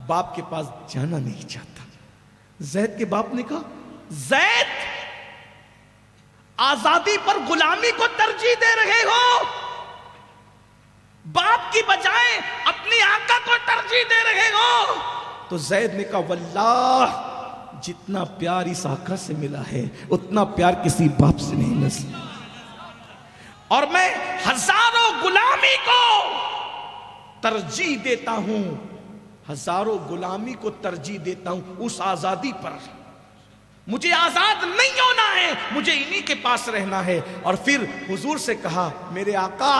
باپ کے پاس جانا نہیں چاہتا۔ زید کے باپ نے کہا زید آزادی پر غلامی کو ترجیح دے رہے ہو، باپ کی بجائے اپنی آقا کو ترجیح دے رہے ہو۔ تو زید نے کہا واللہ جتنا پیار اس آقا سے ملا ہے اتنا پیار کسی باپ سے نہیں مل سکتا، اور میں ہزاروں غلامی کو ترجیح دیتا ہوں، ہزاروں غلامی کو ترجیح دیتا ہوں اس آزادی پر۔ مجھے آزاد نہیں ہونا ہے، مجھے انہی کے پاس رہنا ہے۔ اور پھر حضور سے کہا میرے آقا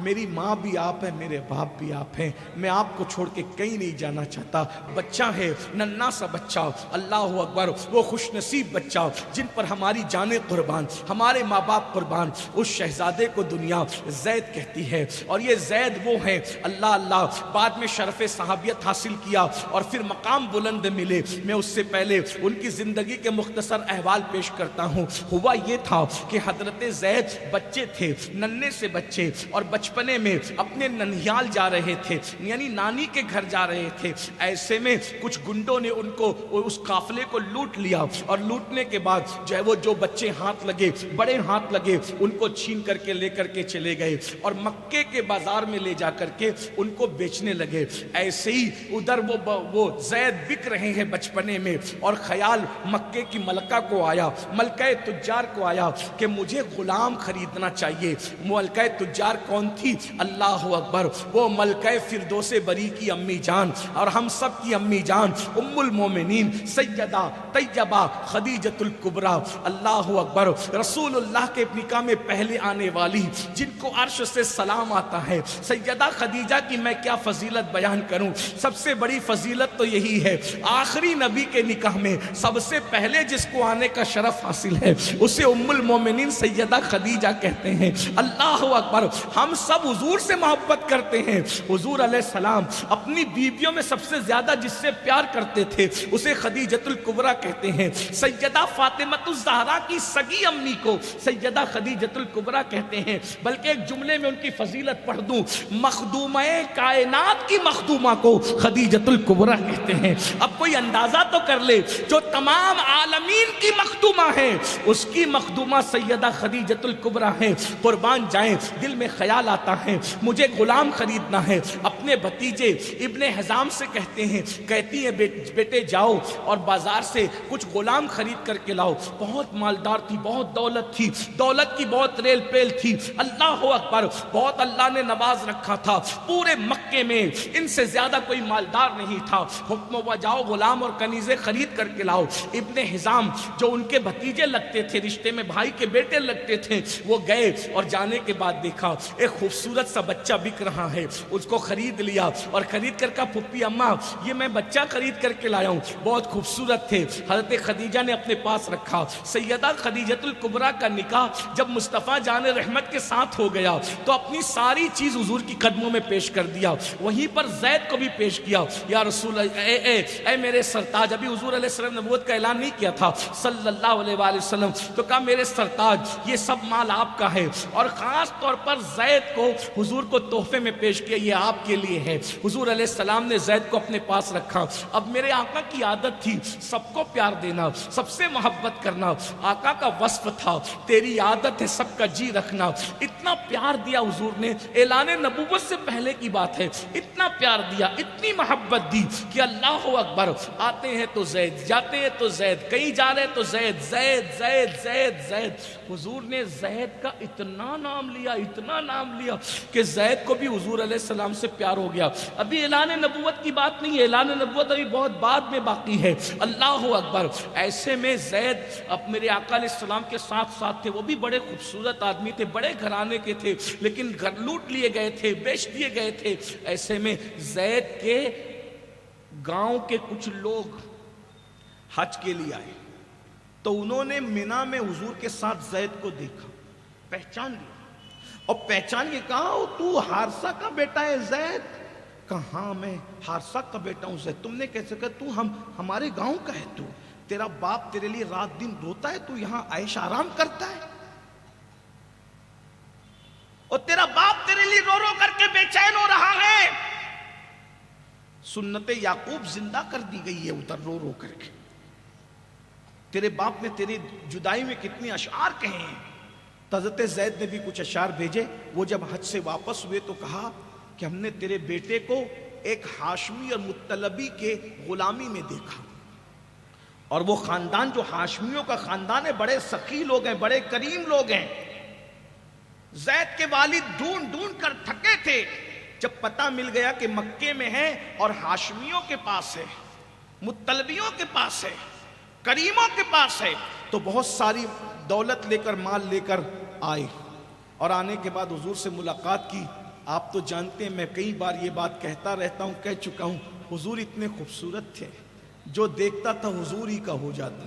میری ماں بھی آپ ہے، میرے باپ بھی آپ ہیں، میں آپ کو چھوڑ کے کہیں نہیں جانا چاہتا۔ بچہ ہے، ننھا سا بچہ، اللہ اکبر، وہ خوش نصیب بچہ جن پر ہماری جانیں قربان، ہمارے ماں باپ قربان، اس شہزادے کو دنیا زید کہتی ہے۔ اور یہ زید وہ ہیں اللہ اللہ بعد میں شرف صحابیت حاصل کیا اور پھر مقام بلند ملے۔ میں اس سے پہلے ان کی زندگی کے مختصر احوال پیش کرتا ہوں۔ ہوا یہ تھا کہ حضرت زید بچے تھے، ننھے سے بچے، اور بچپنے میں اپنے ننھیال جا رہے تھے، یعنی نانی کے گھر جا رہے تھے۔ ایسے میں کچھ گنڈوں نے ان کو اس قافلے کو لوٹ لیا، اور لوٹنے کے بعد جو ہے وہ جو بچے ہاتھ لگے، بڑے ہاتھ لگے، ان کو چھین کر کے لے کر کے چلے گئے اور مکے کے بازار میں لے جا کر کے ان کو بیچنے لگے۔ ایسے ہی ادھر وہ زید بک رہے ہیں بچپنے میں، اور خیال مکے کی ملکہ کو آیا، ملکہ تجار کو آیا کہ مجھے غلام خریدنا چاہیے۔ ملکہ تجار کون تھی؟ اللہ اکبر، وہ ملکہ فردوس بری کی امی جان اور ہم سب کی امی جان ام المومنین سیدہ طیبہ خدیجۃ الکبریٰ، اللہ اکبر، رسول اللہ کے نکاح میں پہلے آنے والی، جن کو عرش سے سلام آتا ہے۔ سیدہ خدیجہ کی میں کیا فضیلت بیان کروں، سب سے بڑی فضیلت تو یہی ہے آخری نبی کے نکاح میں سب سے پہلے جس کو آنے کا شرف حاصل ہے اسے ام المومنین سیدہ خدیجہ کہتے ہیں۔ اللہ اکبر، ہم سب حضور سے محبت کرتے ہیں۔ حضور علیہ السلام اپنی بیویوں میں سب سے زیادہ جس سے پیار کرتے تھے اسے خدیجۃ الکبریٰ کہتے ہیں۔ سیدہ فاطمۃ الزہرا کی سگی امی کو سیدہ خدیجۃ الکبریٰ کہتے ہیں۔ بلکہ ایک جملے میں ان کی فضیلت پڑھ دوں، مخدومہ کائنات کی مخدومہ کو خدیجۃ الکبریٰ کہتے ہیں۔ اب کوئی اندازہ تو کر لے، جو تمام عالمین کی مخدومہ ہے اس کی مخدومہ سیدہ خدیجۃ الکبریٰ ہے۔ قربان جائیں، دل میں خیال آتا ہے مجھے غلام خریدنا ہے۔ اپنے بھتیجے ابن حزام سے کہتی ہیں بیٹے جاؤ اور بازار سے کچھ غلام خرید کر کے لاؤ۔ بہت مالدار تھی، بہت دولت تھی، دولت کی بہت ریل پیل تھی۔ اللہ اکبر، بہت اللہ نے نواز رکھا تھا، پورے مکے میں ان سے زیادہ کوئی مالدار نہیں تھا۔ حکم ہوا جاؤ غلام اور کنیزیں خرید کر کے لاؤ۔ ابن حزام جو ان کے بھتیجے لگتے تھے، رشتے میں بھائی کے بیٹے لگتے تھے، وہ گئے اور جانے کے بعد دیکھا ایک خوبصورت سا بچہ بک رہا ہے، اس کو خرید لیا اور خرید کر کہا پھپھی اماں یہ میں بچہ خرید کر کے لایا ہوں، بہت خوبصورت تھے۔ حضرت خدیجہ نے اپنے پاس رکھا۔ سیدہ خدیجۃ الکبریٰ کا نکاح جب مصطفیٰ جان رحمت کے ساتھ ہو گیا تو اپنی ساری چیز حضور کی قدموں میں پیش کر دیا، وہیں پر زید کو بھی پیش کیا۔ یا رسول اے میرے سرتاج، ابھی حضور علیہ السلام نے نبوت کا اعلان نہیں کیا تھا صلی اللہ علیہ وآلہ وسلم، تو کہا میرے سرتاج یہ سب مال آپ کا ہے، اور خاص طور پر زید کو حضور کو تحفے میں پیش کیا، یہ آپ کے لیے ہے۔ حضور علیہ السلام نے زید کو اپنے پاس رکھا۔ اب میرے آقا کی عادت تھی سب کو پیار دینا، سب سے محبت کرنا، آقا کا وصف تھا تیری عادت ہے سب کا جی رکھنا۔ اتنا پیار دیا حضور نے، اعلان نبوت سے پہلے کی بات ہے، اتنا پیار دیا، اتنی محبت دی کہ اللہ اکبر، آتے ہیں تو زید، جاتے ہیں تو زید، کہیں جا رہے تو زید زید زید زید زید۔ حضور نے زید کا اتنا نام لیا، اتنا نام لیا کہ زید کو بھی حضور علیہ السلام سے پیار ہو گیا۔ ابھی اعلان نبوت کی بات نہیں ہے، اعلان نبوت ابھی بہت بعد میں باقی ہے۔ اللہ اکبر، ایسے میں زید اب میرے آقا علیہ السلام کے ساتھ ساتھ تھے، وہ بھی بڑے خوبصورت آدمی تھے، بڑے گھرانے کے تھے، لیکن گھر لوٹ لیے گئے تھے، بیچ دیے گئے تھے۔ ایسے میں زید کے گاؤں کے کچھ لوگ حج کے لیے آئے تو انہوں نے مینا میں حضور کے ساتھ زید کو دیکھا، پہچان لیا، اور پہچان کے کہا تو حارثہ کا بیٹا ہے زید؟ کہا ہاں میں حارثہ کا بیٹا ہوں زید۔ تم نے کیسے کہا؟ تو ہمارے گاؤں کا ہے، تو تیرا باپ تیرے لیے رات دن روتا ہے، تو یہاں عیش آرام کرتا ہے، اور تیرا باپ تیرے لیے رو رو کر کے بے چین ہو رہا ہے۔ سنت یعقوب زندہ کر دی گئی ہے ادھر رو رو کر کے. تیرے باپ نے تیری جدائی میں کتنے اشعار کہے ہیں. حضرت زید نے بھی کچھ اشعار بھیجے. وہ جب حج سے واپس ہوئے تو کہا کہ ہم نے تیرے بیٹے کو ایک ہاشمی اور مطلبی کے غلامی میں دیکھا, اور وہ خاندان جو ہاشمیوں کا خاندان ہے بڑے سخی لوگ ہیں, بڑے کریم لوگ ہیں. زید کے والد ڈھونڈ ڈھونڈ کر تھکے تھے. جب پتہ مل گیا کہ مکے میں ہے اور ہاشمیوں کے پاس ہے, مطلبیوں کے پاس ہے, کریموں کے پاس ہے, تو بہت ساری دولت لے کر مال لے کر آئے. اور آنے کے بعد حضور سے ملاقات کی. آپ تو جانتے ہیں میں کئی بار یہ بات کہتا رہتا ہوں, کہہ چکا ہوں, حضور اتنے خوبصورت تھے, جو دیکھتا تھا حضور ہی کا ہو جاتا.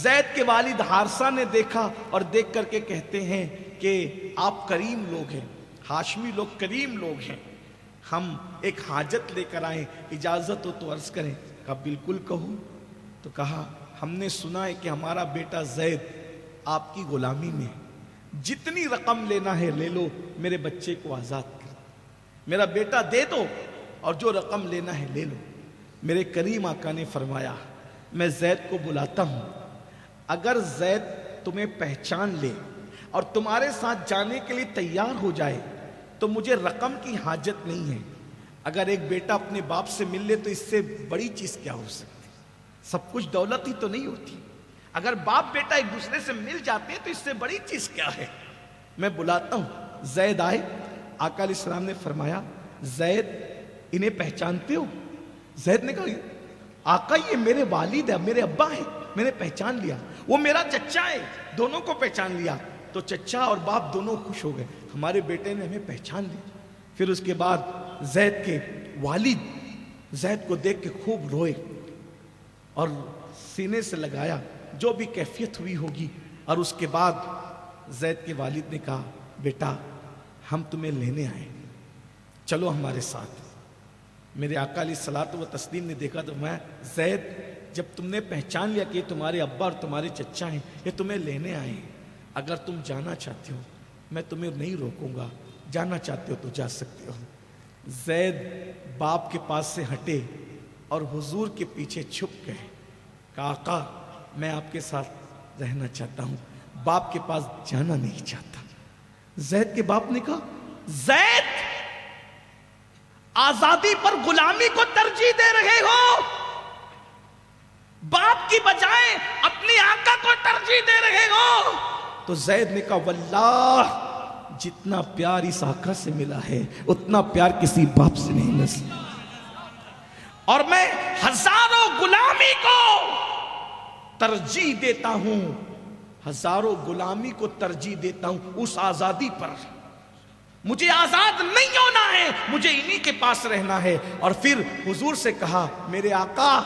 زید کے والد حارثہ نے دیکھا اور دیکھ کر کے کہتے ہیں کہ آپ کریم لوگ ہیں, ہاشمی لوگ کریم لوگ ہیں, ہم ایک حاجت لے کر آئیں, اجازت ہو تو عرض کریں. کہا بالکل کہو. تو کہا ہم نے سنا ہے کہ ہمارا بیٹا زید آپ کی غلامی میں, جتنی رقم لینا ہے لے لو, میرے بچے کو آزاد کر, میرا بیٹا دے دو, اور جو رقم لینا ہے لے لو. میرے کریم آقا نے فرمایا میں زید کو بلاتا ہوں, اگر زید تمہیں پہچان لے اور تمہارے ساتھ جانے کے لیے تیار ہو جائے تو مجھے رقم کی حاجت نہیں ہے. اگر ایک بیٹا اپنے باپ سے مل لے تو اس سے بڑی چیز کیا ہو سکتی, سب کچھ دولت ہی تو نہیں ہوتی. اگر باپ بیٹا ایک دوسرے سے مل جاتے ہیں تو اس سے بڑی چیز کیا ہے. میں بلاتا ہوں. زید آئے. آقا علیہ السلام نے فرمایا زید انہیں پہچانتے ہو؟ زید نے کہا آقا یہ میرے والد ہے, میرے ابا ہیں, میں نے پہچان لیا. وہ میرا چچا ہے, دونوں کو پہچان لیا. تو چچا اور باپ دونوں خوش ہو گئے, ہمارے بیٹے نے ہمیں پہچان لیا. پھر اس کے بعد زید کے والد زید کو دیکھ کے خوب روئے اور سینے سے لگایا, جو بھی کیفیت ہوئی ہوگی. اور اس کے بعد زید کے والد نے کہا بیٹا ہم تمہیں لینے آئے, چلو ہمارے ساتھ. میرے آقا علیہ الصلوۃ والتسلیم نے دیکھا تو میں زید جب تم نے پہچان لیا کہ یہ تمہارے ابا اور تمہارے چچا ہیں, یہ تمہیں لینے آئے ہیں, اگر تم جانا چاہتے ہو میں تمہیں نہیں روکوں گا, جانا چاہتے ہو تو جا سکتے ہو. زید باپ کے پاس سے ہٹے اور حضور کے پیچھے چھپ گئے. کہا آقا میں آپ کے ساتھ رہنا چاہتا ہوں, باپ کے پاس جانا نہیں چاہتا. زید کے باپ نے کہا زید آزادی پر غلامی کو ترجیح دے رہے ہو, باپ کی بجائے اپنی آقا کو ترجیح دے رہے ہو. تو زید نے کہا واللہ جتنا پیار اس آقا سے ملا ہے اتنا پیار کسی باپ سے نہیں مل سکتا, اور میں ہزاروں غلامی کو ترجیح دیتا ہوں, ہزاروں غلامی کو ترجیح دیتا ہوں اس آزادی پر. مجھے آزاد نہیں ہونا ہے, مجھے انہی کے پاس رہنا ہے. اور پھر حضور سے کہا میرے آقا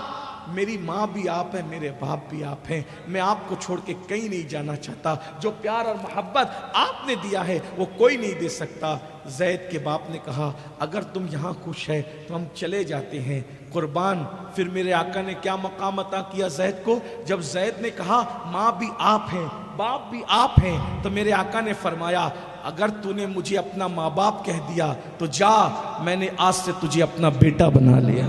میری ماں بھی آپ ہیں, میرے باپ بھی آپ ہیں, میں آپ کو چھوڑ کے کہیں نہیں جانا چاہتا. جو پیار اور محبت آپ نے دیا ہے وہ کوئی نہیں دے سکتا. زید کے باپ نے کہا اگر تم یہاں خوش ہے تو ہم چلے جاتے ہیں قربان. پھر میرے آقا نے کیا مقام عطا کیا زید کو, جب زید نے کہا ماں بھی آپ ہیں باپ بھی آپ ہیں, تو میرے آقا نے فرمایا اگر تو نے مجھے اپنا ماں باپ کہہ دیا تو جا, میں نے آج سے تجھے اپنا بیٹا بنا لیا.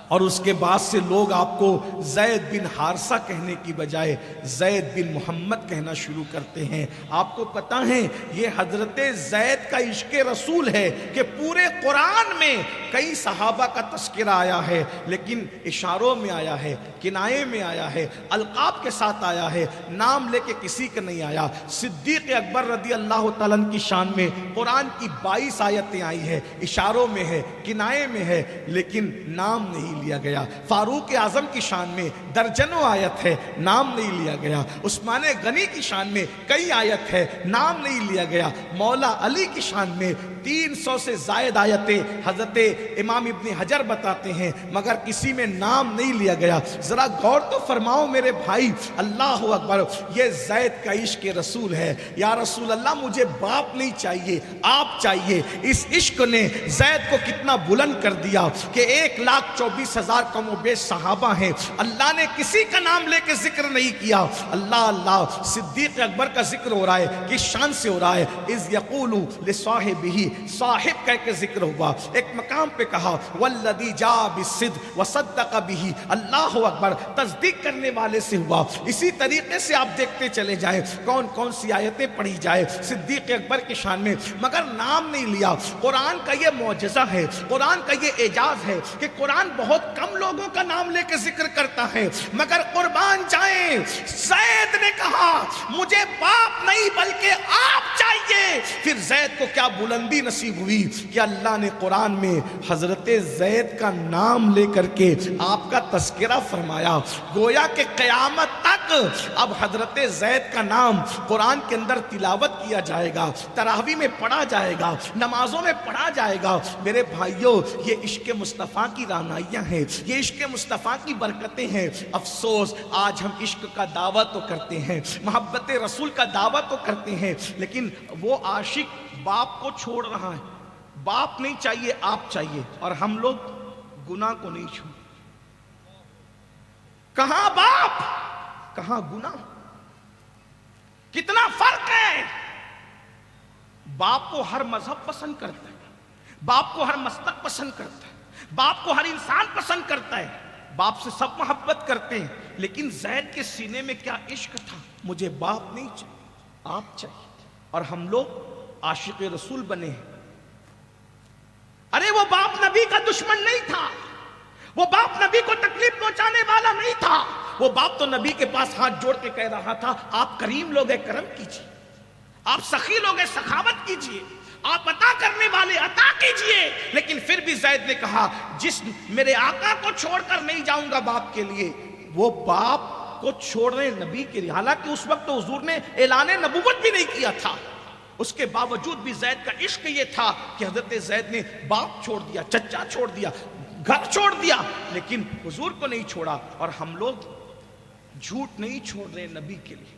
اور اس کے بعد سے لوگ آپ کو زید بن حارثہ کہنے کی بجائے زید بن محمد کہنا شروع کرتے ہیں. آپ کو پتہ ہے یہ حضرت زید کا عشق رسول ہے کہ پورے قرآن میں کئی صحابہ کا تذکرہ آیا ہے, لیکن اشاروں میں آیا ہے, کنایے میں آیا ہے, القاب کے ساتھ آیا ہے, نام لے کے کسی کا نہیں آیا. صدیق اکبر رضی اللہ تعالیٰ عنہ کی شان میں قرآن کی 22 آیتیں آئی ہیں, اشاروں میں ہے, کنایے میں ہے, لیکن نام نہیں لیا گیا. فاروق اعظم کی شان میں درجنوں آیت ہے, نام نہیں لیا گیا. عثمان غنی کی شان میں کئی آیت ہے, نام نہیں لیا گیا. مولا علی کی شان میں 300 سے زائد آیتیں حضرت امام ابن حجر بتاتے ہیں, مگر کسی میں نام نہیں لیا گیا. ذرا غور تو فرماؤ میرے بھائی, اللہ اکبر, یہ زید کا عشق رسول ہے. یا رسول اللہ مجھے باپ نہیں چاہیے, آپ چاہیے. اس عشق نے زید کو کتنا بلند کر دیا کہ 1,24,000 کم و بیش صحابہ ہیں, اللہ نے کسی کا نام لے کے ذکر نہیں کیا. اللہ اللہ, صدیق اکبر کا ذکر ہو رہا ہے, کس شان سے ہو رہا ہے, اذ یقول لصاحبہ صاحب کہہ کے ذکر ہوا. ایک مقام پہ کہا والذی جاء بالصدق وصدق به. اللہ اکبر, تصدیق کرنے والے سے ہوا. اسی طریقے سے آپ دیکھتے چلے جائیں کون کون سی آیتیں پڑھی جائے صدیق اکبر کی شان میں, مگر نام نہیں لیا. قرآن کا یہ معجزہ ہے, قرآن کا یہ اعجاز ہے کہ قرآن بہت کم لوگوں کا نام لے کے ذکر کرتا ہے, مگر قربان جائیں زید نے کہا مجھے باپ نہیں بلکہ آپ چاہیے. پھر زید کو کیا بلندی نصیب ہوئی کہ اللہ نے قرآن میں حضرت زید کا نام لے کر کے آپ کا تذکرہ فرمایا. گویا کہ قیامت تک اب حضرت زید کا نام قرآن کے اندر تلاوت کیا جائے گا, تراویح میں پڑھا جائے گا, نمازوں میں پڑھا جائے گا. میرے بھائیوں, یہ عشق مصطفیٰ کی رعنائیاں ہیں, یہ عشق مصطفیٰ کی برکتیں ہیں. افسوس آج ہم عشق کا دعویٰ تو کرتے ہیں, محبت رسول کا دعویٰ تو کرتے ہیں, لیکن وہ عاشق باپ کو چھوڑ رہا ہے. باپ نہیں چاہیے, آپ چاہیے, اور ہم لوگ گناہ کو نہیں چھوڑ. کہاں باپ کہاں گناہ, کتنا فرق ہے. باپ کو ہر مذہب پسند کرتا ہے, باپ کو ہر مسلک پسند کرتا ہے, باپ کو ہر انسان پسند کرتا ہے, باپ سے سب محبت کرتے ہیں. لیکن زید کے سینے میں کیا عشق تھا, مجھے باپ نہیں چاہیے, آپ چاہیے. اور ہم لوگ عاشق رسول بنے ہیں. ارے وہ باپ نبی کا دشمن نہیں تھا, وہ باپ نبی کو تکلیف پہنچانے والا نہیں تھا. وہ باپ تو نبی کے پاس ہاتھ جوڑ کے کہہ رہا تھا آپ کریم لوگ ہیں, کرم کیجیے, آپ سخی لوگ ہیں, سخاوت کیجیے, آپ عطا کرنے والے عطا کیجیے. لیکن پھر بھی زید نے کہا جس میرے آقا کو چھوڑ کر نہیں جاؤں گا باپ کے لیے, وہ باپ کو چھوڑ رہے نبی کے لیے. حالانکہ اس وقت تو حضور نے اعلان نبوت بھی نہیں کیا تھا, اس کے باوجود بھی زید کا عشق یہ تھا کہ حضرت زید نے باپ چھوڑ دیا, چچا چھوڑ دیا, گھر چھوڑ دیا, لیکن حضور کو نہیں چھوڑا. اور ہم لوگ جھوٹ نہیں چھوڑ رہے نبی کے لیے.